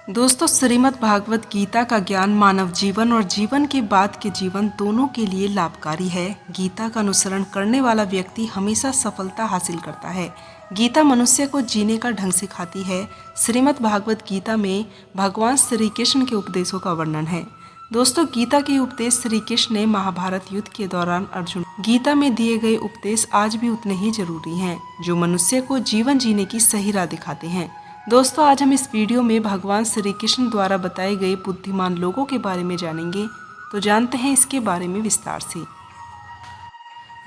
दोस्तों, श्रीमद् भागवत गीता का ज्ञान मानव जीवन और जीवन के बाद के जीवन दोनों के लिए लाभकारी है। गीता का अनुसरण करने वाला व्यक्ति हमेशा सफलता हासिल करता है। गीता मनुष्य को जीने का ढंग सिखाती है। श्रीमद् भागवत गीता में भगवान श्री कृष्ण के उपदेशों का वर्णन है। दोस्तों, गीता के उपदेश श्री कृष्ण ने महाभारत युद्ध के दौरान अर्जुन गीता में दिए गए उपदेश आज भी उतने ही जरूरी हैं, जो मनुष्य को जीवन जीने की सही राह दिखाते हैं। दोस्तों, आज हम इस वीडियो में भगवान श्री कृष्ण द्वारा बताए गए बुद्धिमान लोगों के बारे में जानेंगे। तो जानते हैं इसके बारे में विस्तार से।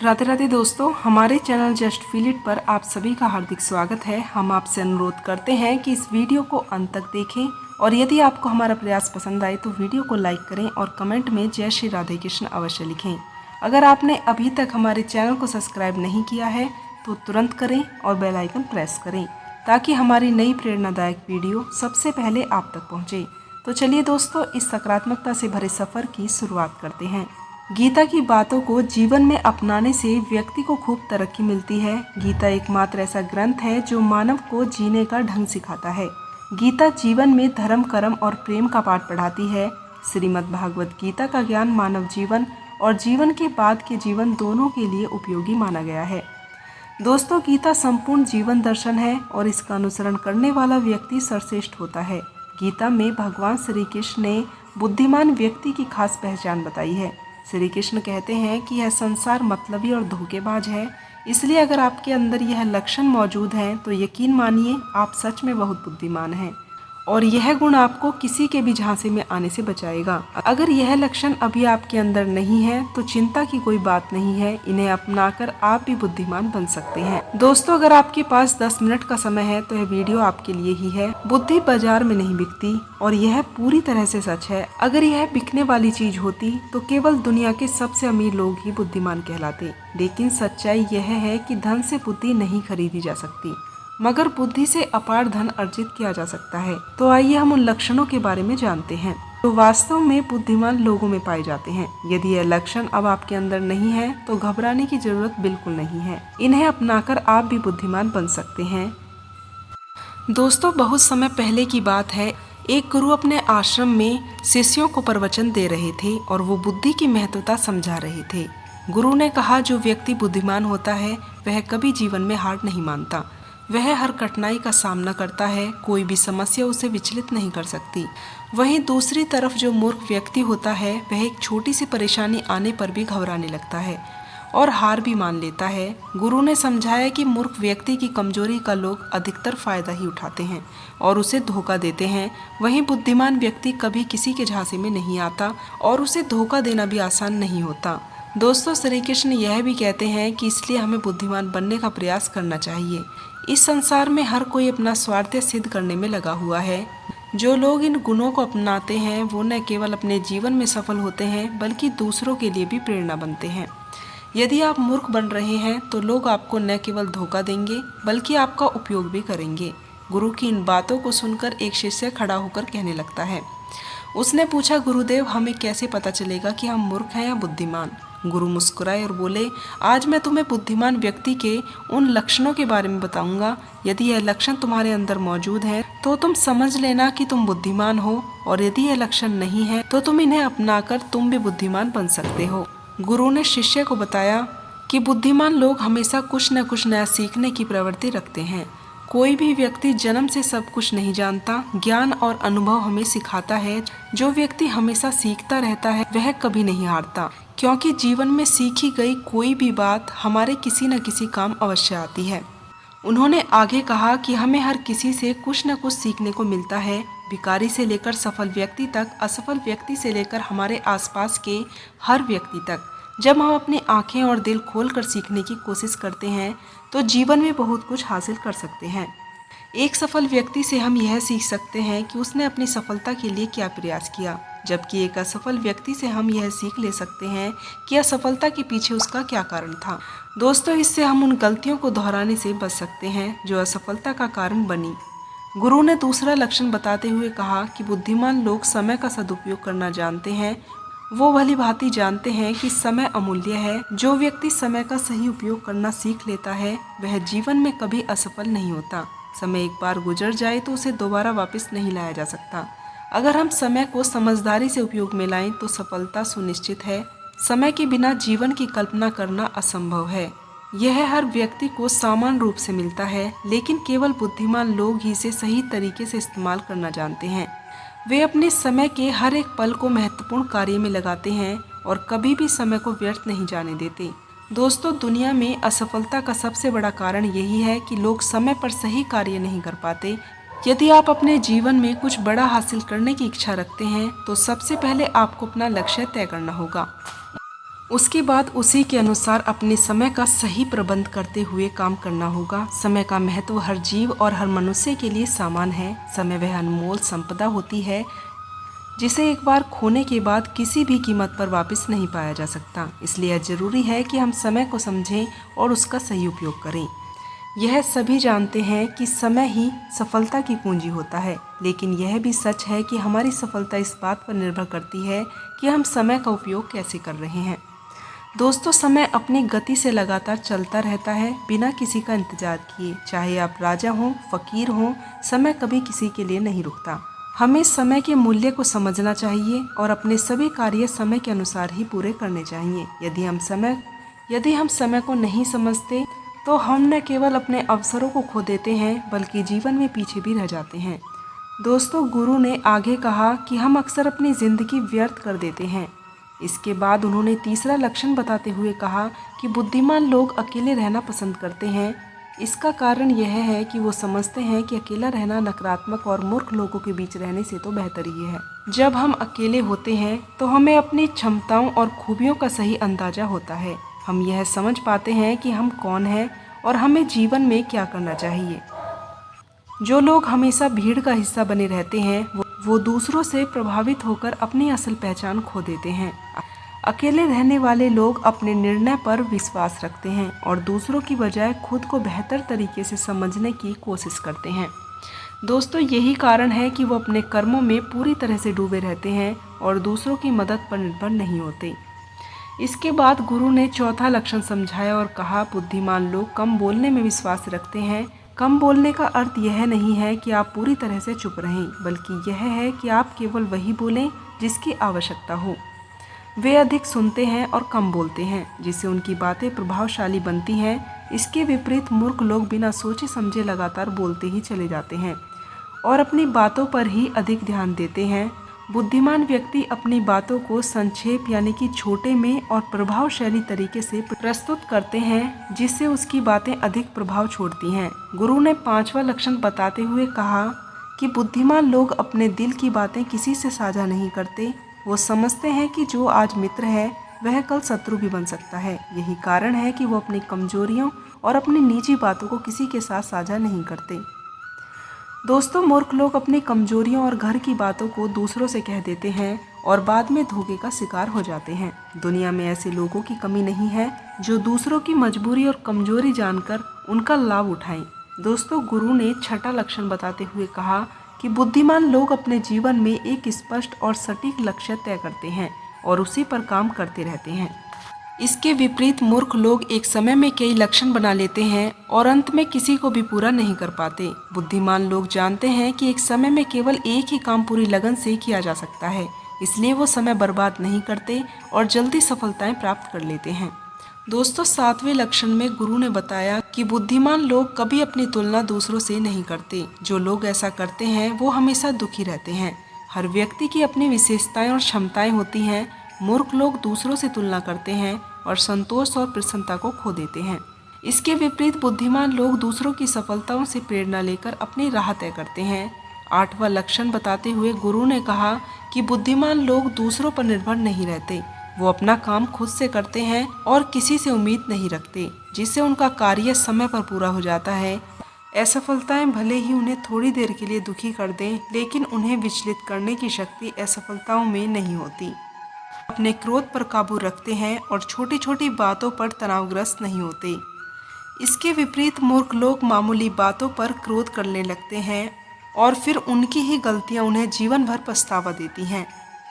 राधे राधे दोस्तों, हमारे चैनल जस्ट फील इट पर आप सभी का हार्दिक स्वागत है। हम आपसे अनुरोध करते हैं कि इस वीडियो को अंत तक देखें और यदि आपको हमारा प्रयास पसंद आए तो वीडियो को लाइक करें और कमेंट में जय श्री राधे कृष्ण अवश्य लिखें। अगर आपने अभी तक हमारे चैनल को सब्सक्राइब नहीं किया है तो तुरंत करें और बेल आइकन प्रेस करें ताकि हमारी नई प्रेरणादायक वीडियो सबसे पहले आप तक पहुंचे। तो चलिए दोस्तों, इस सकारात्मकता से भरे सफ़र की शुरुआत करते हैं। गीता की बातों को जीवन में अपनाने से व्यक्ति को खूब तरक्की मिलती है। गीता एकमात्र ऐसा ग्रंथ है जो मानव को जीने का ढंग सिखाता है। गीता जीवन में धर्म, कर्म और प्रेम का पाठ पढ़ाती है। श्रीमद् भागवत गीता का ज्ञान मानव जीवन और जीवन के बाद के जीवन दोनों के लिए उपयोगी माना गया है। दोस्तों, गीता संपूर्ण जीवन दर्शन है और इसका अनुसरण करने वाला व्यक्ति सर्वश्रेष्ठ होता है। गीता में भगवान श्री कृष्ण ने बुद्धिमान व्यक्ति की खास पहचान बताई है। श्री कृष्ण कहते हैं कि यह संसार मतलबी और धोखेबाज है, इसलिए अगर आपके अंदर यह लक्षण मौजूद हैं तो यकीन मानिए आप सच में बहुत बुद्धिमान हैं और यह गुण आपको किसी के भी झांसे में आने से बचाएगा। अगर यह लक्षण अभी आपके अंदर नहीं है तो चिंता की कोई बात नहीं है, इन्हें अपनाकर आप भी बुद्धिमान बन सकते हैं। दोस्तों, अगर आपके पास 10 मिनट का समय है तो यह वीडियो आपके लिए ही है। बुद्धि बाजार में नहीं बिकती और यह पूरी तरह से सच है। अगर यह बिकने वाली चीज होती तो केवल दुनिया के सबसे अमीर लोग ही बुद्धिमान कहलाते, लेकिन सच्चाई यह है कि धन से बुद्धि नहीं खरीदी जा सकती, मगर बुद्धि से अपार धन अर्जित किया जा सकता है। तो आइए हम उन लक्षणों के बारे में जानते हैं जो वास्तव में बुद्धिमान लोगों में पाए जाते हैं। यदि यह लक्षण अब आपके अंदर नहीं है तो घबराने की जरूरत बिल्कुल नहीं है। इन्हें अपनाकर आप भी बुद्धिमान बन सकते हैं। दोस्तों, बहुत समय पहले की बात है, एक गुरु अपने आश्रम में शिष्यों को प्रवचन दे रहे थे और वो बुद्धि की महत्वता समझा रहे थे। गुरु ने कहा, जो व्यक्ति बुद्धिमान होता है वह कभी जीवन में हार नहीं मानता। वह हर कठिनाई का सामना करता है, कोई भी समस्या उसे विचलित नहीं कर सकती। वहीं दूसरी तरफ जो मूर्ख व्यक्ति होता है वह एक छोटी सी परेशानी आने पर भी घबराने लगता है और हार भी मान लेता है। गुरु ने समझाया कि मूर्ख व्यक्ति की कमजोरी का लोग अधिकतर फायदा ही उठाते हैं और उसे धोखा देते हैं। वहीं बुद्धिमान व्यक्ति कभी किसी के झांसे में नहीं आता और उसे धोखा देना भी आसान नहीं होता। दोस्तों, श्री कृष्ण यह भी कहते हैं कि इसलिए हमें बुद्धिमान बनने का प्रयास करना चाहिए। इस संसार में हर कोई अपना स्वार्थ सिद्ध करने में लगा हुआ है। जो लोग इन गुणों को अपनाते हैं वो न केवल अपने जीवन में सफल होते हैं बल्कि दूसरों के लिए भी प्रेरणा बनते हैं। यदि आप मूर्ख बन रहे हैं तो लोग आपको न केवल धोखा देंगे बल्कि आपका उपयोग भी करेंगे। गुरु की इन बातों को सुनकर एक शिष्य खड़ा होकर कहने लगता है। उसने पूछा, गुरुदेव, हमें कैसे पता चलेगा कि हम मूर्ख हैं या बुद्धिमान? गुरु मुस्कुराए और बोले, आज मैं तुम्हें बुद्धिमान व्यक्ति के उन लक्षणों के बारे में बताऊंगा। यदि यह लक्षण तुम्हारे अंदर मौजूद है तो तुम समझ लेना कि तुम बुद्धिमान हो, और यदि यह लक्षण नहीं है तो तुम इन्हें अपनाकर तुम भी बुद्धिमान बन सकते हो। गुरु ने शिष्य को बताया कि बुद्धिमान लोग हमेशा कुछ न कुछ नया सीखने की प्रवृत्ति रखते हैं। कोई भी व्यक्ति जन्म से सब कुछ नहीं जानता। ज्ञान और अनुभव हमें सिखाता है। जो व्यक्ति हमेशा सीखता रहता है वह कभी नहीं हारता, क्योंकि जीवन में सीखी गई कोई भी बात हमारे किसी न किसी काम अवश्य आती है। उन्होंने आगे कहा कि हमें हर किसी से कुछ न कुछ सीखने को मिलता है। भिखारी से लेकर सफल व्यक्ति तक, असफल व्यक्ति से लेकर हमारे आसपास के हर व्यक्ति तक। जब हम अपनी आंखें और दिल खोलकर सीखने की कोशिश करते हैं तो जीवन में बहुत कुछ हासिल कर सकते हैं। एक सफल व्यक्ति से हम यह सीख सकते हैं कि उसने अपनी सफलता के लिए क्या प्रयास किया, जबकि एक असफल व्यक्ति से हम यह सीख ले सकते हैं कि असफलता के पीछे उसका क्या कारण था। दोस्तों, इससे हम उन गलतियों को दोहराने से बच सकते हैं जो असफलता का कारण बनी। गुरु ने दूसरा लक्षण बताते हुए कहा कि बुद्धिमान लोग समय का सदुपयोग करना जानते हैं। वो भली भांति जानते हैं कि समय अमूल्य है। जो व्यक्ति समय का सही उपयोग करना सीख लेता है वह जीवन में कभी असफल नहीं होता। समय एक बार गुजर जाए तो उसे दोबारा वापस नहीं लाया जा सकता। अगर हम समय को समझदारी से उपयोग में लाएं तो सफलता सुनिश्चित है। समय के बिना जीवन की कल्पना करना असंभव है। यह हर व्यक्ति को समान रूप से मिलता है, लेकिन केवल बुद्धिमान लोग ही इसे सही तरीके से इस्तेमाल करना जानते हैं। वे अपने समय के हर एक पल को महत्वपूर्ण कार्य में लगाते हैं और कभी भी समय को व्यर्थ नहीं जाने देते। दोस्तों, दुनिया में असफलता का सबसे बड़ा कारण यही है कि लोग समय पर सही कार्य नहीं कर पाते। यदि आप अपने जीवन में कुछ बड़ा हासिल करने की इच्छा रखते हैं तो सबसे पहले आपको अपना लक्ष्य तय करना होगा। उसके बाद उसी के अनुसार अपने समय का सही प्रबंध करते हुए काम करना होगा। समय का महत्व हर जीव और हर मनुष्य के लिए समान है। समय वह अनमोल संपदा होती है जिसे एक बार खोने के बाद किसी भी कीमत पर वापस नहीं पाया जा सकता। इसलिए जरूरी है कि हम समय को समझें और उसका सही उपयोग करें। यह सभी जानते हैं कि समय ही सफलता की कुंजी होता है, लेकिन यह भी सच है कि हमारी सफलता इस बात पर निर्भर करती है कि हम समय का उपयोग कैसे कर रहे हैं। दोस्तों, समय अपनी गति से लगातार चलता रहता है, बिना किसी का इंतजार किए। चाहे आप राजा हों, फकीर हों, समय कभी किसी के लिए नहीं रुकता। हमें समय के मूल्य को समझना चाहिए और अपने सभी कार्य समय के अनुसार ही पूरे करने चाहिए। यदि हम समय को नहीं समझते तो हम न केवल अपने अवसरों को खो देते हैं, बल्कि जीवन में पीछे भी रह जाते हैं। दोस्तों, गुरु ने आगे कहा कि हम अक्सर अपनी ज़िंदगी व्यर्थ कर देते हैं। इसके बाद उन्होंने तीसरा लक्षण बताते हुए कहा कि बुद्धिमान लोग अकेले रहना पसंद करते हैं। इसका कारण यह है कि वो समझते हैं कि अकेला रहना नकारात्मक और मूर्ख लोगों के बीच रहने से तो बेहतर ही है। जब हम अकेले होते हैं तो हमें अपनी क्षमताओं और खूबियों का सही अंदाजा होता है। हम यह समझ पाते हैं कि हम कौन हैं और हमें जीवन में क्या करना चाहिए। जो लोग हमेशा भीड़ का हिस्सा बने रहते हैं वो दूसरों से प्रभावित होकर अपनी असल पहचान खो देते हैं। अकेले रहने वाले लोग अपने निर्णय पर विश्वास रखते हैं और दूसरों की बजाय खुद को बेहतर तरीके से समझने की कोशिश करते हैं। दोस्तों, यही कारण है कि वो अपने कर्मों में पूरी तरह से डूबे रहते हैं और दूसरों की मदद पर निर्भर नहीं होते। इसके बाद गुरु ने चौथा लक्षण समझाया और कहा, बुद्धिमान लोग कम बोलने में विश्वास रखते हैं। कम बोलने का अर्थ यह नहीं है कि आप पूरी तरह से चुप रहें, बल्कि यह है कि आप केवल वही बोलें जिसकी आवश्यकता हो। वे अधिक सुनते हैं और कम बोलते हैं, जिससे उनकी बातें प्रभावशाली बनती हैं। इसके विपरीत मूर्ख लोग बिना सोचे समझे लगातार बोलते ही चले जाते हैं और अपनी बातों पर ही अधिक ध्यान देते हैं। बुद्धिमान व्यक्ति अपनी बातों को संक्षेप यानी कि छोटे में और प्रभावशाली तरीके से प्रस्तुत करते हैं, जिससे उसकी बातें अधिक प्रभाव छोड़ती हैं। गुरु ने पांचवा लक्षण बताते हुए कहा कि बुद्धिमान लोग अपने दिल की बातें किसी से साझा नहीं करते। वो समझते हैं कि जो आज मित्र है वह कल शत्रु भी बन सकता है। यही कारण है कि वो अपनी कमजोरियों और अपनी निजी बातों को किसी के साथ साझा नहीं करते। दोस्तों, मूर्ख लोग अपनी कमजोरियों और घर की बातों को दूसरों से कह देते हैं और बाद में धोखे का शिकार हो जाते हैं। दुनिया में ऐसे लोगों की कमी नहीं है जो दूसरों की मजबूरी और कमजोरी जानकर उनका लाभ उठाएं। दोस्तों, गुरु ने छठा लक्षण बताते हुए कहा कि बुद्धिमान लोग अपने जीवन में एक स्पष्ट और सटीक लक्ष्य तय करते हैं और उसी पर काम करते रहते हैं। इसके विपरीत मूर्ख लोग एक समय में कई लक्ष्य बना लेते हैं और अंत में किसी को भी पूरा नहीं कर पाते। बुद्धिमान लोग जानते हैं कि एक समय में केवल एक ही काम पूरी लगन से किया जा सकता है, इसलिए वो समय बर्बाद नहीं करते और जल्दी सफलताएं प्राप्त कर लेते हैं। दोस्तों, सातवें लक्षण में गुरु ने बताया कि बुद्धिमान लोग कभी अपनी तुलना दूसरों से नहीं करते। जो लोग ऐसा करते हैं वो हमेशा दुखी रहते हैं। हर व्यक्ति की अपनी विशेषताएं और क्षमताएं होती हैं। मूर्ख लोग दूसरों से तुलना करते हैं और संतोष और प्रसन्नता को खो देते हैं। इसके विपरीत बुद्धिमान लोग दूसरों की सफलताओं से प्रेरणा लेकर अपनी राह तय करते हैं। आठवां लक्षण बताते हुए गुरु ने कहा कि बुद्धिमान लोग दूसरों पर निर्भर नहीं रहते। वो अपना काम खुद से करते हैं और किसी से उम्मीद नहीं रखते, जिससे उनका कार्य समय पर पूरा हो जाता है। असफलताएं भले ही उन्हें थोड़ी देर के लिए दुखी कर दें, लेकिन उन्हें विचलित करने की शक्ति असफलताओं में नहीं होती। अपने क्रोध पर काबू रखते हैं और छोटी छोटी बातों पर तनावग्रस्त नहीं होते। इसके विपरीत मूर्ख लोग मामूली बातों पर क्रोध करने लगते हैं और फिर उनकी ही गलतियां उन्हें जीवन भर पछतावा देती हैं।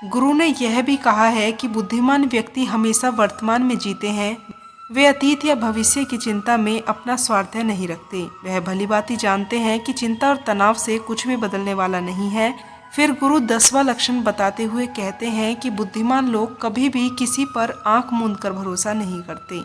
गुरु ने यह भी कहा है कि बुद्धिमान व्यक्ति हमेशा वर्तमान में जीते हैं। वे अतीत या भविष्य की चिंता में अपना स्वार्थ नहीं रखते। वह भली भांति जानते हैं कि चिंता और तनाव से कुछ भी बदलने वाला नहीं है। फिर गुरु 10वां लक्षण बताते हुए कहते हैं कि बुद्धिमान लोग कभी भी किसी पर आंख मूंद कर भरोसा नहीं करते।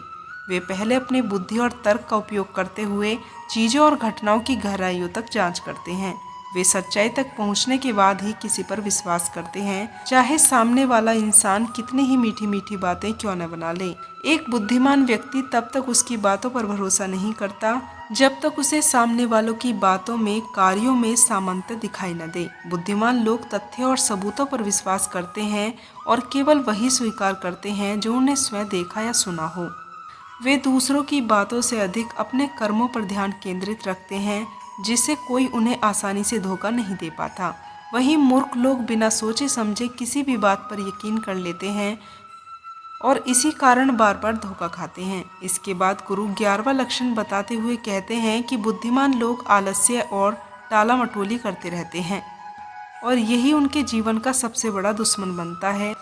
वे पहले अपनी बुद्धि और तर्क का उपयोग करते हुए चीज़ों और घटनाओं की गहराइयों तक जांच करते हैं। वे सच्चाई तक पहुंचने के बाद ही किसी पर विश्वास करते हैं, चाहे सामने वाला इंसान कितनी ही मीठी मीठी बातें क्यों न बना ले। एक बुद्धिमान व्यक्ति तब तक उसकी बातों पर भरोसा नहीं करता जब तक उसे सामने वालों की बातों में कार्यों में सामंजस्य दिखाई न दे। बुद्धिमान लोग तथ्यों और सबूतों पर विश्वास करते हैं और केवल वही स्वीकार करते हैं जो उन्हें स्वयं देखा या सुना हो। वे दूसरों की बातों से अधिक अपने कर्मों पर ध्यान केंद्रित रखते हैं, जिससे कोई उन्हें आसानी से धोखा नहीं दे पाता। वहीं मूर्ख लोग बिना सोचे समझे किसी भी बात पर यकीन कर लेते हैं और इसी कारण बार बार धोखा खाते हैं। इसके बाद गुरु 11वां लक्षण बताते हुए कहते हैं कि बुद्धिमान लोग आलस्य और टाला मटोली करते रहते हैं और यही उनके जीवन का सबसे बड़ा दुश्मन बनता है।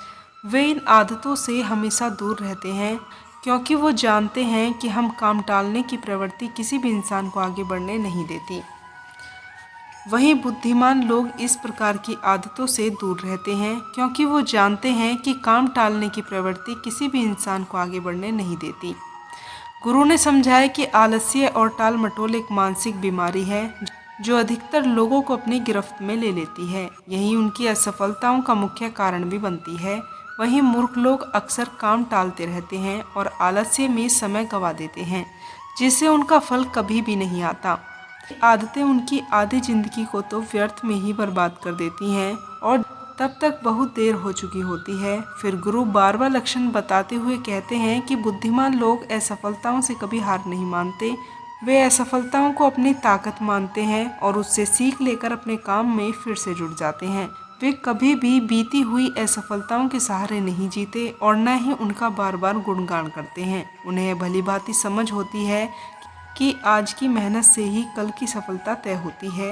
वे इन आदतों से हमेशा दूर रहते हैं क्योंकि वो जानते हैं कि हम काम टालने की प्रवृत्ति किसी भी इंसान को आगे बढ़ने नहीं देती। वहीं बुद्धिमान लोग इस प्रकार की आदतों से दूर रहते हैं क्योंकि वो जानते हैं कि काम टालने की प्रवृत्ति किसी भी इंसान को आगे बढ़ने नहीं देती। गुरु ने समझाया कि आलस्य और टाल मटोल एक मानसिक बीमारी है जो अधिकतर लोगों को अपनी गिरफ्त में ले लेती है। यही उनकी असफलताओं का मुख्य कारण भी बनती है। वहीं मूर्ख लोग अक्सर काम टालते रहते हैं और आलस्य में समय गंवा देते हैं, जिससे उनका फल कभी भी नहीं आता। आदतें उनकी आधी जिंदगी को तो व्यर्थ में ही बर्बाद कर देती हैं और तब तक बहुत देर हो चुकी होती है। फिर गुरु 12वां लक्षण बताते हुए कहते हैं कि बुद्धिमान लोग असफलताओं से कभी हार नहीं मानते। वे असफलताओं को अपनी ताकत मानते हैं और उससे सीख लेकर अपने काम में फिर से जुट जाते हैं। वे कभी भी बीती हुई असफलताओं के सहारे नहीं जीते और न ही उनका बार बार गुणगान करते हैं। उन्हें भली भांति समझ होती है कि आज की मेहनत से ही कल की सफलता तय होती है।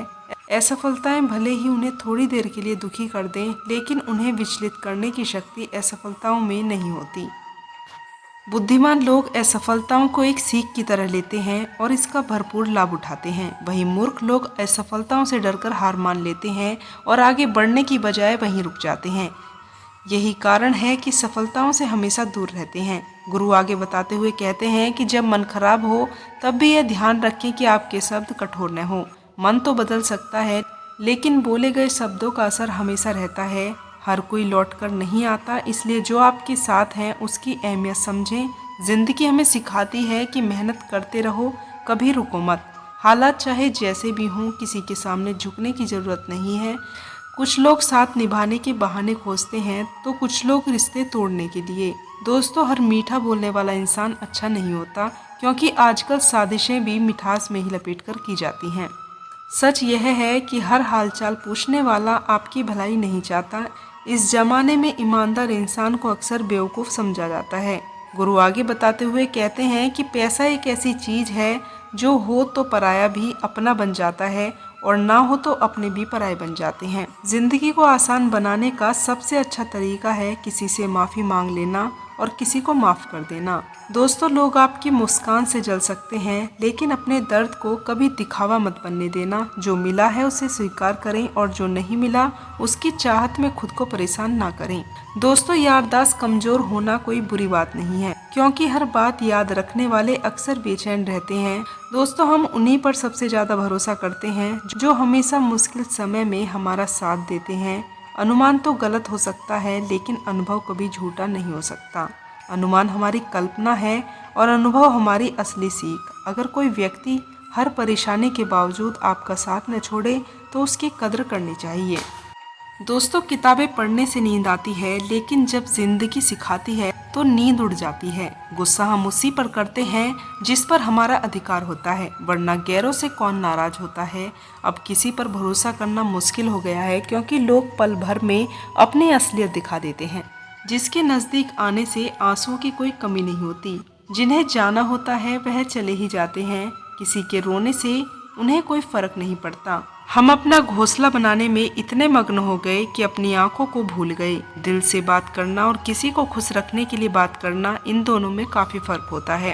असफलताएं भले ही उन्हें थोड़ी देर के लिए दुखी कर दें, लेकिन उन्हें विचलित करने की शक्ति असफलताओं में नहीं होती। बुद्धिमान लोग असफलताओं को एक सीख की तरह लेते हैं और इसका भरपूर लाभ उठाते हैं। वहीं मूर्ख लोग असफलताओं से डरकर हार मान लेते हैं और आगे बढ़ने की बजाय वहीं रुक जाते हैं। यही कारण है कि सफलताओं से हमेशा दूर रहते हैं। गुरु आगे बताते हुए कहते हैं कि जब मन खराब हो तब भी यह ध्यान रखें कि आपके शब्द कठोर न हो। मन तो बदल सकता है, लेकिन बोले गए शब्दों का असर हमेशा रहता है। हर कोई लौट कर नहीं आता, इसलिए जो आपके साथ हैं उसकी अहमियत समझें। जिंदगी हमें सिखाती है कि मेहनत करते रहो, कभी रुको मत। हालात चाहे जैसे भी हों, किसी के सामने झुकने की ज़रूरत नहीं है। कुछ लोग साथ निभाने के बहाने खोजते हैं तो कुछ लोग रिश्ते तोड़ने के लिए। दोस्तों, हर मीठा बोलने वाला इंसान अच्छा नहीं होता, क्योंकि आजकल साजिशें भी मिठास में ही लपेट कर की जाती हैं। सच यह है कि हर हालचाल पूछने वाला आपकी भलाई नहीं चाहता। इस जमाने में ईमानदार इंसान को अक्सर बेवकूफ़ समझा जाता है। गुरु आगे बताते हुए कहते हैं कि पैसा एक ऐसी चीज़ है जो हो तो पराया भी अपना बन जाता है और ना हो तो अपने भी पराये बन जाते हैं। जिंदगी को आसान बनाने का सबसे अच्छा तरीका है किसी से माफ़ी मांग लेना और किसी को माफ़ कर देना। दोस्तों, लोग आपकी मुस्कान से जल सकते हैं, लेकिन अपने दर्द को कभी दिखावा मत बनने देना। जो मिला है उसे स्वीकार करें और जो नहीं मिला उसकी चाहत में खुद को परेशान ना करें। दोस्तों, याददाश्त कमज़ोर होना कोई बुरी बात नहीं है, क्योंकि हर बात याद रखने वाले अक्सर बेचैन रहते हैं। दोस्तों, हम उन्हीं पर सबसे ज़्यादा भरोसा करते हैं जो हमेशा मुश्किल समय में हमारा साथ देते हैं। अनुमान तो गलत हो सकता है, लेकिन अनुभव कभी झूठा नहीं हो सकता। अनुमान हमारी कल्पना है और अनुभव हमारी असली सीख। अगर कोई व्यक्ति हर परेशानी के बावजूद आपका साथ न छोड़े तो उसकी कद्र करनी चाहिए। दोस्तों, किताबें पढ़ने से नींद आती है, लेकिन जब जिंदगी सिखाती है तो नींद उड़ जाती है। गुस्सा हम उसी पर करते हैं जिस पर हमारा अधिकार होता है, वरना गैरों से कौन नाराज होता है। अब किसी पर भरोसा करना मुश्किल हो गया है, क्योंकि लोग पल भर में अपनी असलियत दिखा देते हैं। जिसके नज़दीक आने से आंसुओं की कोई कमी नहीं होती। जिन्हें जाना होता है वह चले ही जाते हैं। किसी के रोने से उन्हें कोई फर्क नहीं पड़ता। हम अपना घोंसला बनाने में इतने मग्न हो गए कि अपनी आंखों को भूल गए। दिल से बात करना और किसी को खुश रखने के लिए बात करना, इन दोनों में काफ़ी फर्क होता है।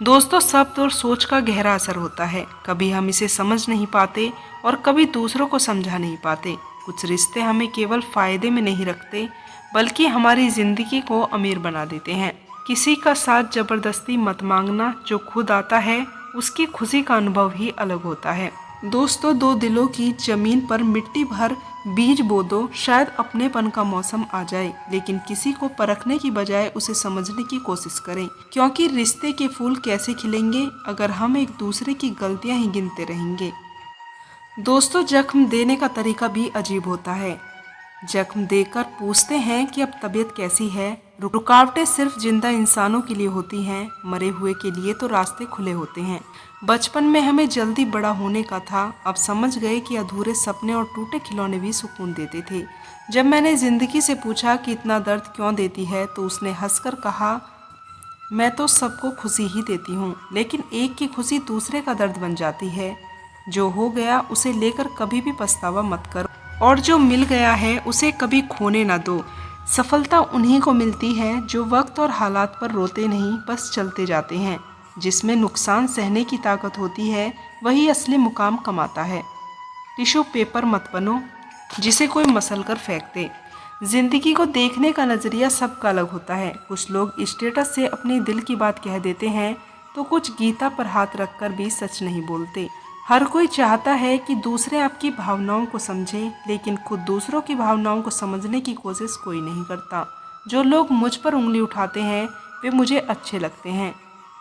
दोस्तों, शब्द और सोच का गहरा असर होता है। कभी हम इसे समझ नहीं पाते और कभी दूसरों को समझा नहीं पाते। कुछ रिश्ते हमें केवल फायदे में नहीं रखते, बल्कि हमारी जिंदगी को अमीर बना देते हैं। किसी का साथ जबरदस्ती मत मांगना, जो खुद आता है उसकी खुशी का अनुभव ही अलग होता है। दोस्तों, दो दिलों की जमीन पर मिट्टी भर बीज बो दो, शायद अपनेपन का मौसम आ जाए, लेकिन किसी को परखने की बजाय उसे समझने की कोशिश करें, क्योंकि रिश्ते के फूल कैसे खिलेंगे अगर हम एक दूसरे की गलतियां ही गिनते रहेंगे। दोस्तों, जख्म देने का तरीका भी अजीब होता है। जख्म देकर पूछते हैं कि अब तबीयत कैसी है। रुकावटें सिर्फ जिंदा इंसानों के लिए होती हैं, मरे हुए के लिए तो रास्ते खुले होते हैं। बचपन में हमें जल्दी बड़ा होने का था, अब समझ गए कि अधूरे सपने और टूटे खिलौने भी सुकून देते थे। जब मैंने जिंदगी से पूछा कि इतना दर्द क्यों देती है, तो उसने हंसकर कहा, मैं तो सबको खुशी ही देती हूँ, लेकिन एक की खुशी दूसरे का दर्द बन जाती है। जो हो गया उसे लेकर कभी भी पछतावा मत करो, और जो मिल गया है उसे कभी खोने ना दो। सफलता उन्हीं को मिलती है जो वक्त और हालात पर रोते नहीं, बस चलते जाते हैं। जिसमें नुकसान सहने की ताकत होती है, वही असली मुकाम कमाता है। टिश्यू पेपर मत बनो जिसे कोई मसल कर फेंक दे। जिंदगी को देखने का नज़रिया सबका अलग होता है। कुछ लोग स्टेटस से अपने दिल की बात कह देते हैं, तो कुछ गीता पर हाथ रखकर भी सच नहीं बोलते। हर कोई चाहता है कि दूसरे आपकी भावनाओं को समझें, लेकिन खुद दूसरों की भावनाओं को समझने की कोशिश कोई नहीं करता। जो लोग मुझ पर उंगली उठाते हैं वे मुझे अच्छे लगते हैं,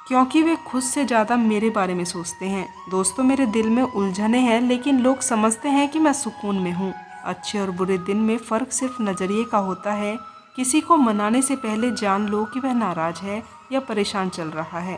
क्योंकि वे खुद से ज़्यादा मेरे बारे में सोचते हैं। दोस्तों, मेरे दिल में उलझने हैं, लेकिन लोग समझते हैं कि मैं सुकून में हूँ। अच्छे और बुरे दिन में फ़र्क सिर्फ नज़रिए का होता है। किसी को मनाने से पहले जान लो कि वह नाराज़ है या परेशान चल रहा है।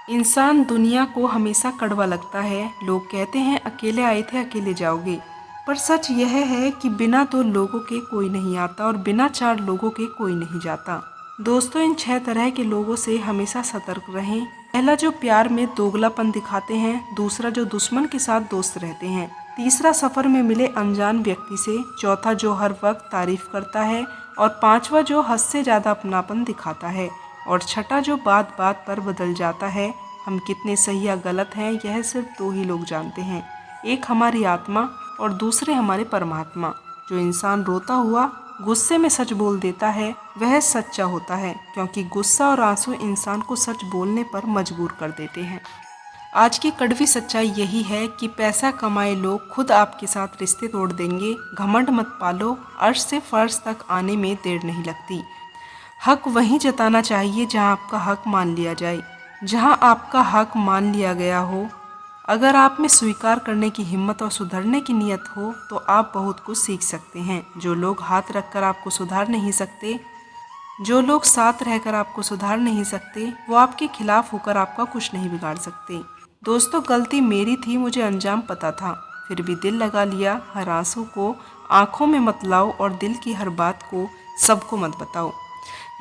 इंसान दुनिया को हमेशा कड़वा लगता है। लोग कहते हैं अकेले आए थे अकेले जाओगे, पर सच यह है कि बिना दो लोगों के कोई नहीं आता और बिना चार लोगों के कोई नहीं जाता। दोस्तों, इन 6 तरह के लोगों से हमेशा सतर्क रहें। पहला, जो प्यार में दोगलापन दिखाते हैं। दूसरा, जो दुश्मन के साथ दोस्त रहते हैं। तीसरा, सफ़र में मिले अनजान व्यक्ति से। चौथा, जो हर वक्त तारीफ करता है। और पांचवा, जो हद से ज़्यादा अपनापन दिखाता है। और छठा, जो बात बात पर बदल जाता है। हम कितने सही या गलत हैं, यह सिर्फ 2 ही लोग जानते हैं, एक हमारी आत्मा और दूसरे हमारे परमात्मा। जो इंसान रोता हुआ गुस्से में सच बोल देता है, वह सच्चा होता है, क्योंकि गुस्सा और आंसू इंसान को सच बोलने पर मजबूर कर देते हैं। आज की कड़वी सच्चाई यही है कि पैसा कमाए लोग खुद आपके साथ रिश्ते तोड़ देंगे। घमंड मत पालो, अर्श से फर्श तक आने में देर नहीं लगती। हक वहीं जताना चाहिए जहां आपका हक मान लिया जाए। जहां आपका हक मान लिया गया हो, अगर आप में स्वीकार करने की हिम्मत और सुधरने की नियत हो, तो आप बहुत कुछ सीख सकते हैं। जो लोग हाथ रखकर आपको सुधार नहीं सकते, जो लोग साथ रहकर आपको सुधार नहीं सकते, वो आपके खिलाफ होकर आपका कुछ नहीं बिगाड़ सकते। दोस्तों, गलती मेरी थी, मुझे अंजाम पता था, फिर भी दिल लगा लिया। हर आंसू को आंखों में मत लाओ और दिल की हर बात को सबको मत बताओ।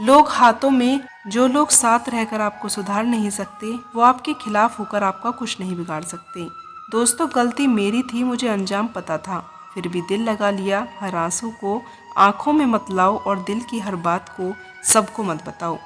लोग हाथों में, जो लोग साथ रहकर आपको सुधार नहीं सकते, वो आपके खिलाफ होकर आपका कुछ नहीं बिगाड़ सकते। दोस्तों, गलती मेरी थी, मुझे अंजाम पता था, फिर भी दिल लगा लिया। हर आंसू को आंखों में मत लाओ और दिल की हर बात को सबको मत बताओ।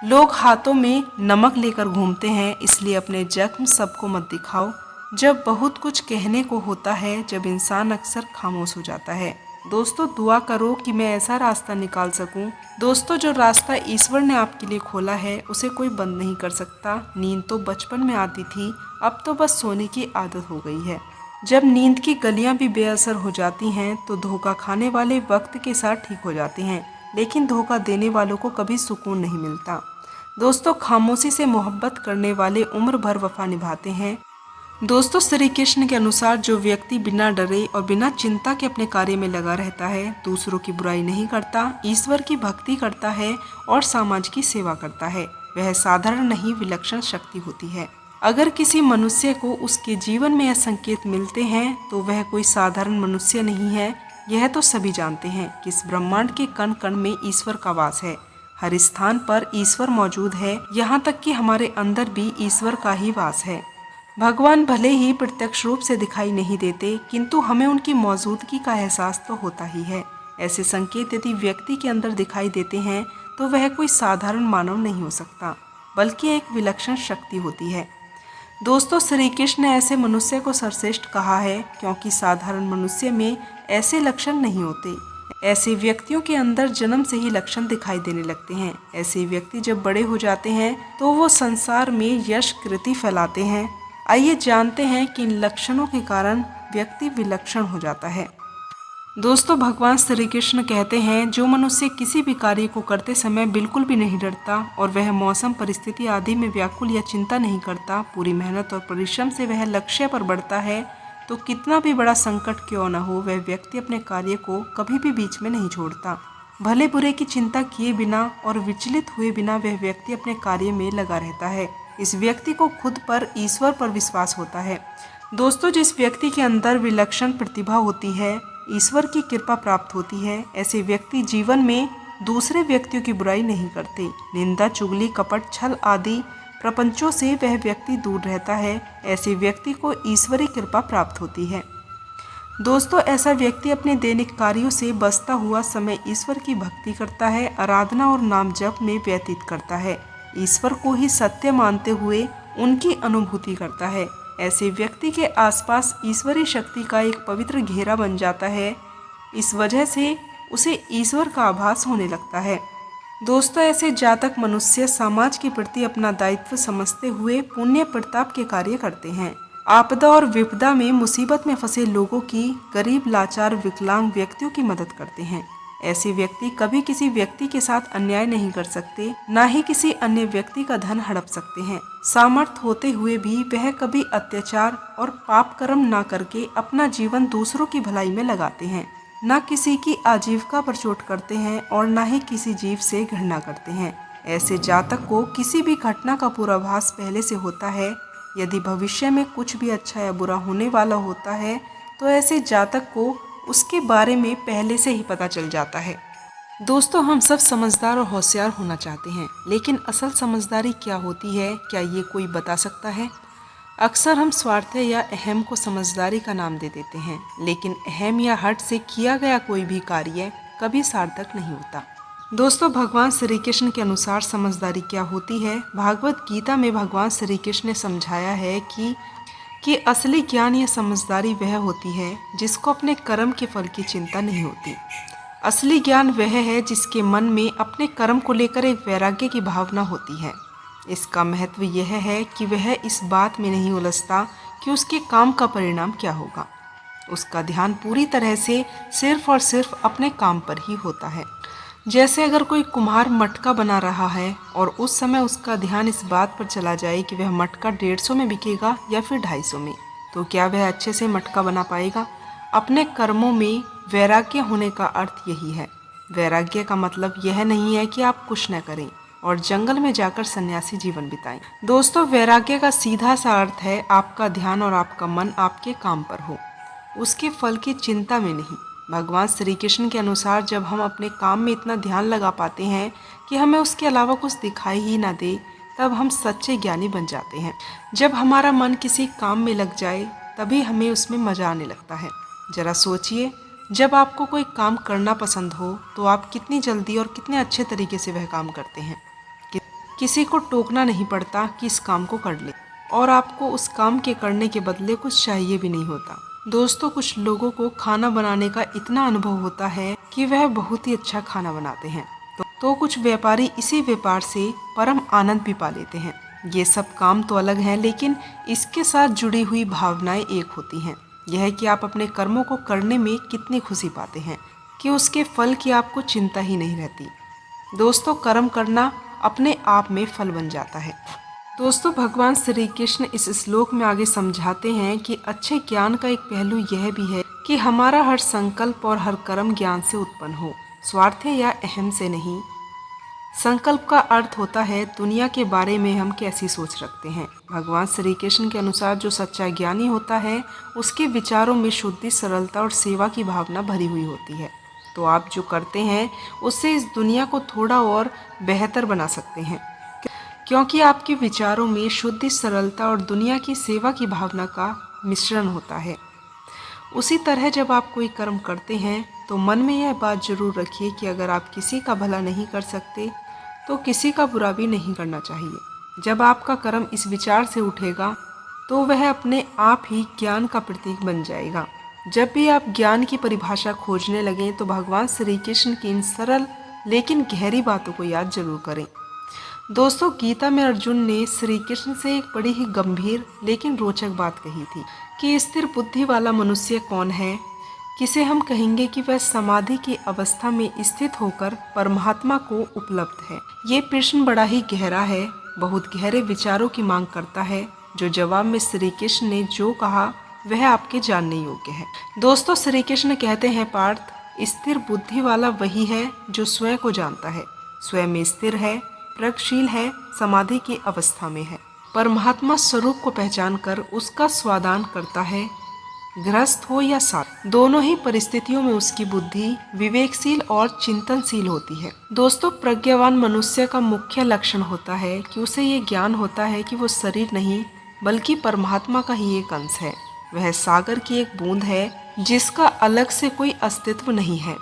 लोग हाथों में नमक लेकर घूमते हैं, इसलिए अपने जख्म सबको मत दिखाओ। जब बहुत कुछ कहने को होता है, जब इंसान अक्सर खामोश हो जाता है। दोस्तों, दुआ करो कि मैं ऐसा रास्ता निकाल सकूं। दोस्तों, जो रास्ता ईश्वर ने आपके लिए खोला है, उसे कोई बंद नहीं कर सकता। नींद तो बचपन में आती थी, अब तो बस सोने की आदत हो गई है। जब नींद की गलियां भी बेअसर हो जाती हैं, तो धोखा खाने वाले वक्त के साथ ठीक हो जाते हैं, लेकिन धोखा देने वालों को कभी सुकून नहीं मिलता। दोस्तों, खामोशी से मोहब्बत करने वाले उम्र भर वफा निभाते हैं। दोस्तों, श्री कृष्ण के अनुसार जो व्यक्ति बिना डरे और बिना चिंता के अपने कार्य में लगा रहता है, दूसरों की बुराई नहीं करता, ईश्वर की भक्ति करता है और समाज की सेवा करता है, वह साधारण नहीं विलक्षण शक्ति होती है। अगर किसी मनुष्य को उसके जीवन में यह संकेत मिलते हैं, तो वह कोई साधारण मनुष्य नहीं है। यह तो सभी जानते हैं कि इस ब्रह्मांड के कण कण में ईश्वर का वास है। हर स्थान पर ईश्वर मौजूद है, यहाँ तक कि हमारे अंदर भी ईश्वर का ही वास है। भगवान भले ही प्रत्यक्ष रूप से दिखाई नहीं देते, किंतु हमें उनकी मौजूदगी का एहसास तो होता ही है। ऐसे संकेत यदि व्यक्ति के अंदर दिखाई देते हैं तो वह कोई साधारण मानव नहीं हो सकता, बल्कि एक विलक्षण शक्ति होती है। दोस्तों, श्री कृष्ण ने ऐसे मनुष्य को सर्वश्रेष्ठ कहा है, क्योंकि साधारण मनुष्य में ऐसे लक्षण नहीं होते। ऐसे व्यक्तियों के अंदर जन्म से ही लक्षण दिखाई देने लगते हैं। ऐसे व्यक्ति जब बड़े हो जाते हैं तो वो संसार में यश कृति फैलाते हैं। आइए जानते हैं कि इन लक्षणों के कारण व्यक्ति विलक्षण हो जाता है। दोस्तों, भगवान श्री कृष्ण कहते हैं, जो मनुष्य किसी भी कार्य को करते समय बिल्कुल भी नहीं डरता और वह मौसम, परिस्थिति आदि में व्याकुल या चिंता नहीं करता, पूरी मेहनत और परिश्रम से वह लक्ष्य पर बढ़ता है, तो कितना भी बड़ा संकट क्यों न हो, वह व्यक्ति अपने कार्य को कभी भी बीच में नहीं छोड़ता। भले बुरे की चिंता किए बिना और विचलित हुए बिना वह व्यक्ति अपने कार्य में लगा रहता है। इस व्यक्ति को खुद पर, ईश्वर पर विश्वास होता है। दोस्तों, जिस व्यक्ति के अंदर विलक्षण प्रतिभा होती है, ईश्वर की कृपा प्राप्त होती है, ऐसे व्यक्ति जीवन में दूसरे व्यक्तियों की बुराई नहीं करते। निंदा, चुगली, कपट, छल आदि प्रपंचों से वह व्यक्ति दूर रहता है। ऐसे व्यक्ति को ईश्वरी कृपा प्राप्त होती है। दोस्तों, ऐसा व्यक्ति अपने दैनिक कार्यों से बचता हुआ समय ईश्वर की भक्ति करता है, आराधना और नाम जप में व्यतीत करता है। ईश्वर को ही सत्य मानते हुए उनकी अनुभूति करता है। ऐसे व्यक्ति के आसपास ईश्वरी शक्ति का एक पवित्र घेरा बन जाता है। इस वजह से उसे ईश्वर का आभास होने लगता है। दोस्तों, ऐसे जातक मनुष्य समाज के प्रति अपना दायित्व समझते हुए पुण्य प्रताप के कार्य करते हैं। आपदा और विपदा में, मुसीबत में फंसे लोगों की, गरीब, लाचार, विकलांग व्यक्तियों की मदद करते हैं। ऐसे व्यक्ति कभी किसी व्यक्ति के साथ अन्याय नहीं कर सकते, ना ही किसी अन्य व्यक्ति का धन हड़प सकते हैं। सामर्थ्य होते हुए भी वह कभी अत्याचार और पाप कर्म ना करके अपना जीवन दूसरों की भलाई में लगाते हैं। न किसी की आजीविका पर चोट करते हैं और न ही किसी जीव से घृणा करते हैं। ऐसे जातक को किसी भी घटना का पूर्वाभास पहले से होता है। यदि भविष्य में कुछ भी अच्छा या बुरा होने वाला होता है तो ऐसे जातक को उसके बारे में पहले से ही पता चल जाता है। दोस्तों, हम सब समझदार और होशियार होना चाहते हैं, लेकिन असल समझदारी क्या होती है, क्या ये कोई बता सकता है? अक्सर हम स्वार्थ या अहम को समझदारी का नाम दे देते हैं, लेकिन अहम या हट से किया गया कोई भी कार्य कभी सार्थक नहीं होता। दोस्तों, भगवान श्री कृष्ण के अनुसार समझदारी क्या होती है? भागवत गीता में भगवान श्री कृष्ण ने समझाया है कि असली ज्ञान या समझदारी वह होती है जिसको अपने कर्म के फल की चिंता नहीं होती। असली ज्ञान वह है जिसके मन में अपने कर्म को लेकर एक वैराग्य की भावना होती है। इसका महत्व यह है कि वह इस बात में नहीं उलझता कि उसके काम का परिणाम क्या होगा। उसका ध्यान पूरी तरह से सिर्फ और सिर्फ अपने काम पर ही होता है। जैसे अगर कोई कुम्हार मटका बना रहा है और उस समय उसका ध्यान इस बात पर चला जाए कि वह मटका 150 में बिकेगा या फिर 250 में, तो क्या वह अच्छे से मटका बना पाएगा? अपने कर्मों में वैराग्य होने का अर्थ यही है। वैराग्य का मतलब यह नहीं है कि आप कुछ न करें और जंगल में जाकर सन्यासी जीवन बिताएं। दोस्तों, वैराग्य का सीधा सा अर्थ है आपका ध्यान और आपका मन आपके काम पर हो, उसके फल की चिंता में नहीं। भगवान श्री कृष्ण के अनुसार जब हम अपने काम में इतना ध्यान लगा पाते हैं कि हमें उसके अलावा कुछ दिखाई ही ना दे, तब हम सच्चे ज्ञानी बन जाते हैं। जब हमारा मन किसी काम में लग जाए तभी हमें उसमें मजा आने लगता है। जरा सोचिए, जब आपको कोई काम करना पसंद हो तो आप कितनी जल्दी और कितने अच्छे तरीके से वह काम करते हैं। किसी को टोकना नहीं पड़ता कि इस काम को कर ले, और आपको उस काम के करने के बदले कुछ चाहिए भी नहीं होता। दोस्तों, कुछ लोगों को खाना बनाने का इतना अनुभव होता है कि वह बहुत ही अच्छा खाना बनाते हैं, तो कुछ व्यापारी इसी व्यापार से परम आनंद भी पा लेते हैं। ये सब काम तो अलग हैं, लेकिन इसके साथ जुड़ी हुई भावनाएं एक होती हैं। यह है कि आप अपने कर्मों को करने में कितनी खुशी पाते हैं कि उसके फल की आपको चिंता ही नहीं रहती। दोस्तों, कर्म करना अपने आप में फल बन जाता है। दोस्तों, भगवान श्री कृष्ण इस श्लोक में आगे समझाते हैं कि अच्छे ज्ञान का एक पहलू यह भी है कि हमारा हर संकल्प और हर कर्म ज्ञान से उत्पन्न हो, स्वार्थ या अहम से नहीं। संकल्प का अर्थ होता है दुनिया के बारे में हम कैसी सोच रखते हैं। भगवान श्री कृष्ण के अनुसार जो सच्चा ज्ञानी होता है उसके विचारों में शुद्धि, सरलता और सेवा की भावना भरी हुई होती है। तो आप जो करते हैं उससे इस दुनिया को थोड़ा और बेहतर बना सकते हैं, क्योंकि आपके विचारों में शुद्धि, सरलता और दुनिया की सेवा की भावना का मिश्रण होता है। उसी तरह जब आप कोई कर्म करते हैं तो मन में यह बात जरूर रखिए कि अगर आप किसी का भला नहीं कर सकते तो किसी का बुरा भी नहीं करना चाहिए। जब आपका कर्म इस विचार से उठेगा तो वह अपने आप ही ज्ञान का प्रतीक बन जाएगा। जब भी आप ज्ञान की परिभाषा खोजने लगें तो भगवान श्री कृष्ण की इन सरल लेकिन गहरी बातों को याद जरूर करें। दोस्तों, गीता में अर्जुन ने श्री कृष्ण से एक बड़ी ही गंभीर लेकिन रोचक बात कही थी कि स्थिर बुद्धि वाला मनुष्य कौन है, किसे हम कहेंगे कि वह समाधि की अवस्था में स्थित होकर परमात्मा को उपलब्ध है। ये प्रश्न बड़ा ही गहरा है, बहुत गहरे विचारों की मांग करता है, जो जवाब में श्री कृष्ण ने जो कहा वह आपके जानने योग्य है। दोस्तों, श्री कृष्ण कहते हैं, पार्थ, स्थिर बुद्धि वाला वही है जो स्वयं को जानता है, स्वयं में स्थिर है, प्रगतिशील है, समाधि की अवस्था में है, परमात्मा स्वरूप को पहचान कर उसका स्वादान करता है। गृहस्थ हो या साथ, दोनों ही परिस्थितियों में उसकी बुद्धि विवेकशील और चिंतनशील होती है। दोस्तों, प्रज्ञावान मनुष्य का मुख्य लक्षण होता है कि उसे ये ज्ञान होता है कि वो शरीर नहीं बल्कि परमात्मा का ही एक अंश है। वह सागर की एक बूंद है जिसका अलग से कोई अस्तित्व नहीं है।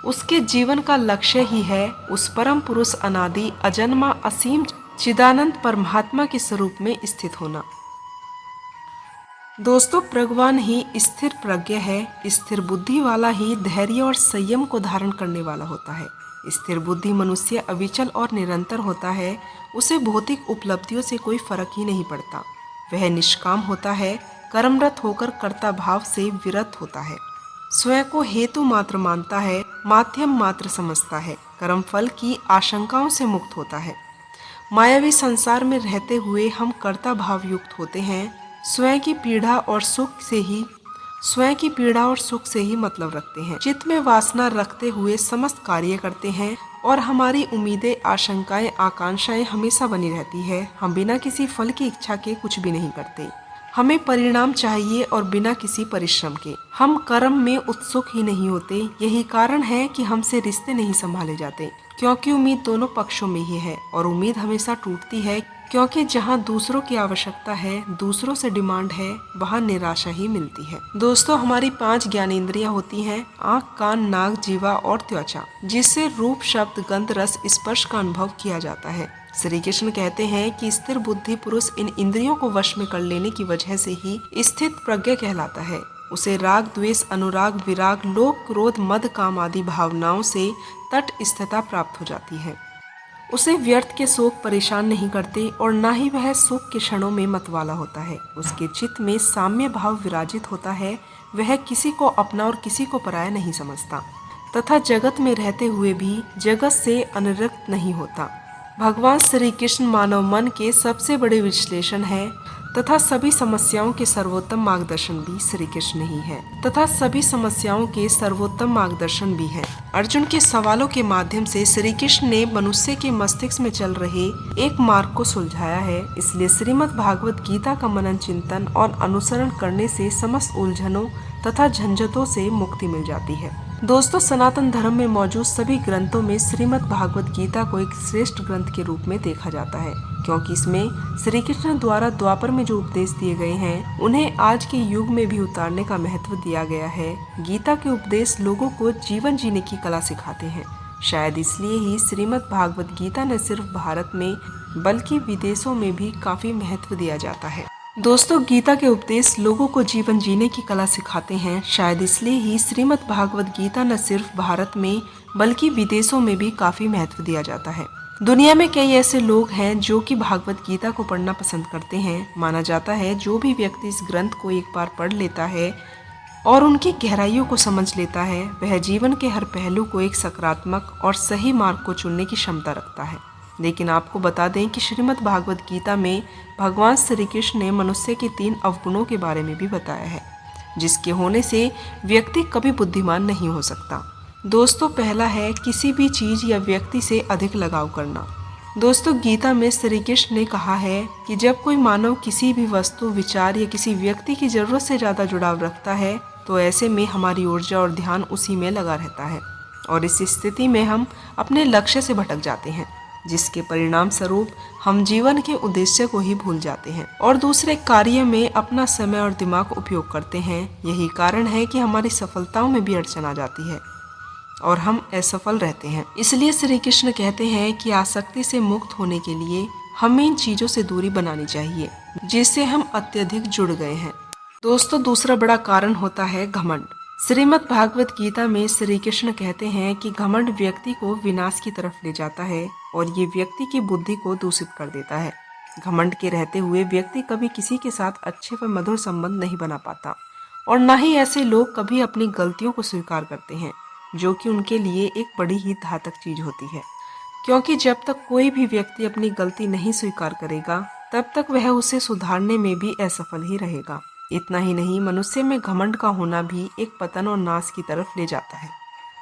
उसके जीवन का लक्ष्य ही है उस परम पुरुष अनादि अजन्मा असीम चिदानंद परमात्मा के स्वरूप में स्थित होना। दोस्तों, प्रज्ञान ही स्थिर प्रज्ञ है। स्थिर बुद्धि वाला ही धैर्य और संयम को धारण करने वाला होता है। स्थिर बुद्धि मनुष्य अविचल और निरंतर होता है। उसे भौतिक उपलब्धियों से कोई फर्क ही नहीं पड़ता। वह निष्काम होता है, कर्मरत होकर कर्ता भाव से विरत होता है, स्वयं को हेतु मात्र मानता है, माध्यम मात्र समझता है, कर्म फल की आशंकाओं से मुक्त होता है। मायावी संसार में रहते हुए हम कर्ता भाव युक्त होते हैं, स्वयं की पीड़ा और सुख से ही मतलब रखते हैं, चित्त में वासना रखते हुए समस्त कार्य करते हैं और हमारी उम्मीदें, आशंकाएं, आकांक्षाएं हमेशा बनी रहती है। हम बिना किसी फल की इच्छा के कुछ भी नहीं करते। हमें परिणाम चाहिए और बिना किसी परिश्रम के। हम कर्म में उत्सुक ही नहीं होते। यही कारण है कि हमसे रिश्ते नहीं संभाले जाते, क्योंकि उम्मीद दोनों पक्षों में ही है और उम्मीद हमेशा टूटती है, क्योंकि जहाँ दूसरों की आवश्यकता है, दूसरों से डिमांड है, वहाँ निराशा ही मिलती है। दोस्तों, हमारी 5 ज्ञानेंद्रियां होती हैं, आँख, कान, नाक, जीवा और त्वचा, जिससे रूप, शब्द, गंध, रस, स्पर्श का अनुभव किया जाता है। श्री कृष्ण कहते हैं कि स्थिर बुद्धि पुरुष इन इंद्रियों को वश में कर लेने की वजह से ही स्थित प्रज्ञ कहलाता है। उसे राग, द्वेष, अनुराग, विराग, लोभ, क्रोध, मद, काम आदि भावनाओं से तटस्थता प्राप्त हो जाती है। उसे व्यर्थ के शोक परेशान नहीं करते और न ही वह सुख के क्षणों में मतवाला होता है। उसके चित्त में साम्य भाव विराजित होता है। वह किसी को अपना और किसी को पराया नहीं समझता तथा जगत में रहते हुए भी जगत से अनरक्त नहीं होता। भगवान श्री कृष्ण मानव मन के सबसे बड़े विश्लेषण है तथा सभी समस्याओं के सर्वोत्तम मार्गदर्शन भी श्री कृष्ण ही है अर्जुन के सवालों के माध्यम से श्री कृष्ण ने मनुष्य के मस्तिष्क में चल रहे एक मार्ग को सुलझाया है। इसलिए श्रीमद् भागवत गीता का मनन, चिंतन और अनुसरण करने से समस्त उलझनों तथा झंझटों से मुक्ति मिल जाती है। दोस्तों, सनातन धर्म में मौजूद सभी ग्रंथों में श्रीमद् भागवत गीता को एक श्रेष्ठ ग्रंथ के रूप में देखा जाता है, क्योंकि इसमें श्री कृष्ण द्वारा द्वापर में जो उपदेश दिए गए हैं उन्हें आज के युग में भी उतारने का महत्व दिया गया है। गीता के उपदेश लोगों को जीवन जीने की कला सिखाते हैं। शायद इसलिए ही श्रीमद् भागवत गीता न सिर्फ भारत में बल्कि विदेशों में भी काफी महत्व दिया जाता है। दोस्तों, गीता के उपदेश लोगों को जीवन जीने की कला सिखाते हैं। शायद इसलिए ही श्रीमद् भागवत गीता न सिर्फ भारत में बल्कि विदेशों में भी काफी महत्व दिया जाता है। दुनिया में कई ऐसे लोग हैं जो कि भागवत गीता को पढ़ना पसंद करते हैं। माना जाता है जो भी व्यक्ति इस ग्रंथ को एक बार पढ़ लेता है और उनकी गहराइयों को समझ लेता है, वह जीवन के हर पहलू को एक सकारात्मक और सही मार्ग को चुनने की क्षमता रखता है। लेकिन आपको बता दें कि श्रीमद् भागवत गीता में भगवान श्री कृष्ण ने मनुष्य के 3 अवगुणों के बारे में भी बताया है, जिसके होने से व्यक्ति कभी बुद्धिमान नहीं हो सकता। दोस्तों, पहला है किसी भी चीज़ या व्यक्ति से अधिक लगाव करना। दोस्तों, गीता में श्री कृष्ण ने कहा है कि जब कोई मानव किसी भी वस्तु, विचार या किसी व्यक्ति की जरूरत से ज़्यादा जुड़ाव रखता है तो ऐसे में हमारी ऊर्जा और ध्यान उसी में लगा रहता है और इस स्थिति में हम अपने लक्ष्य से भटक जाते हैं। जिसके परिणाम स्वरूप हम जीवन के उद्देश्य को ही भूल जाते हैं और दूसरे कार्य में अपना समय और दिमाग उपयोग करते हैं। यही कारण है कि हमारी सफलताओं में भी अड़चन आ जाती है और हम असफल रहते हैं। इसलिए श्री कृष्ण कहते हैं कि आसक्ति से मुक्त होने के लिए हमें इन चीजों से दूरी बनानी चाहिए जिससे हम अत्यधिक जुड़ गए हैं। दोस्तों, दूसरा बड़ा कारण होता है घमंड। श्रीमद् भागवत गीता में श्री कृष्ण कहते हैं कि घमंड व्यक्ति को विनाश की तरफ ले जाता है और ये व्यक्ति की बुद्धि को दूषित कर देता है। घमंड के रहते हुए व्यक्ति कभी किसी के साथ अच्छे व मधुर संबंध नहीं बना पाता और न ही ऐसे लोग कभी अपनी गलतियों को स्वीकार करते हैं, जो कि उनके लिए एक बड़ी ही घातक चीज होती है। क्योंकि जब तक कोई भी व्यक्ति अपनी गलती नहीं स्वीकार करेगा तब तक वह उसे सुधारने में भी असफल ही रहेगा। इतना ही नहीं, मनुष्य में घमंड का होना भी एक पतन और नाश की तरफ ले जाता है,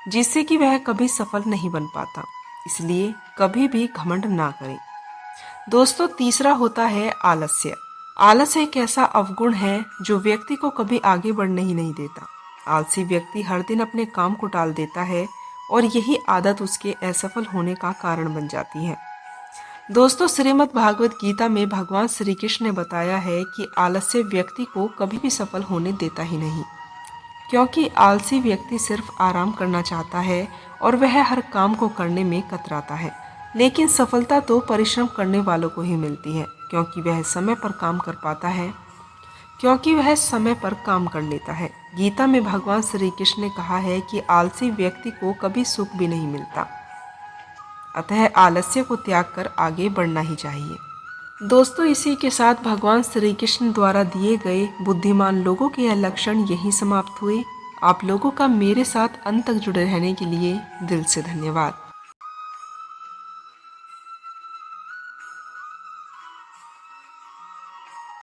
जिससे कि वह कभी सफल नहीं बन पाता। इसलिए कभी भी घमंड ना करें। दोस्तों, तीसरा होता है आलस्य। आलस्य एक ऐसा अवगुण है जो व्यक्ति को कभी आगे बढ़ने ही नहीं देता। आलसी व्यक्ति हर दिन अपने काम को टाल देता है और यही आदत उसके असफल होने का कारण बन जाती है। दोस्तों, श्रीमद् भागवत गीता में भगवान श्री कृष्ण ने बताया है कि आलस्य व्यक्ति को कभी भी सफल होने देता ही नहीं, क्योंकि आलसी व्यक्ति सिर्फ आराम करना चाहता है और वह हर काम को करने में कतराता है। लेकिन सफलता तो परिश्रम करने वालों को ही मिलती है, क्योंकि वह समय पर काम कर लेता है। गीता में भगवान श्री कृष्ण ने कहा है कि आलसी व्यक्ति को कभी सुख भी नहीं मिलता, अतः आलस्य को त्याग कर आगे बढ़ना ही चाहिए। दोस्तों, इसी के साथ भगवान श्री कृष्ण द्वारा दिए गए बुद्धिमान लोगों के यह लक्षण यहीं समाप्त हुए। आप लोगों का मेरे साथ अंत तक जुड़े रहने के लिए दिल से धन्यवाद।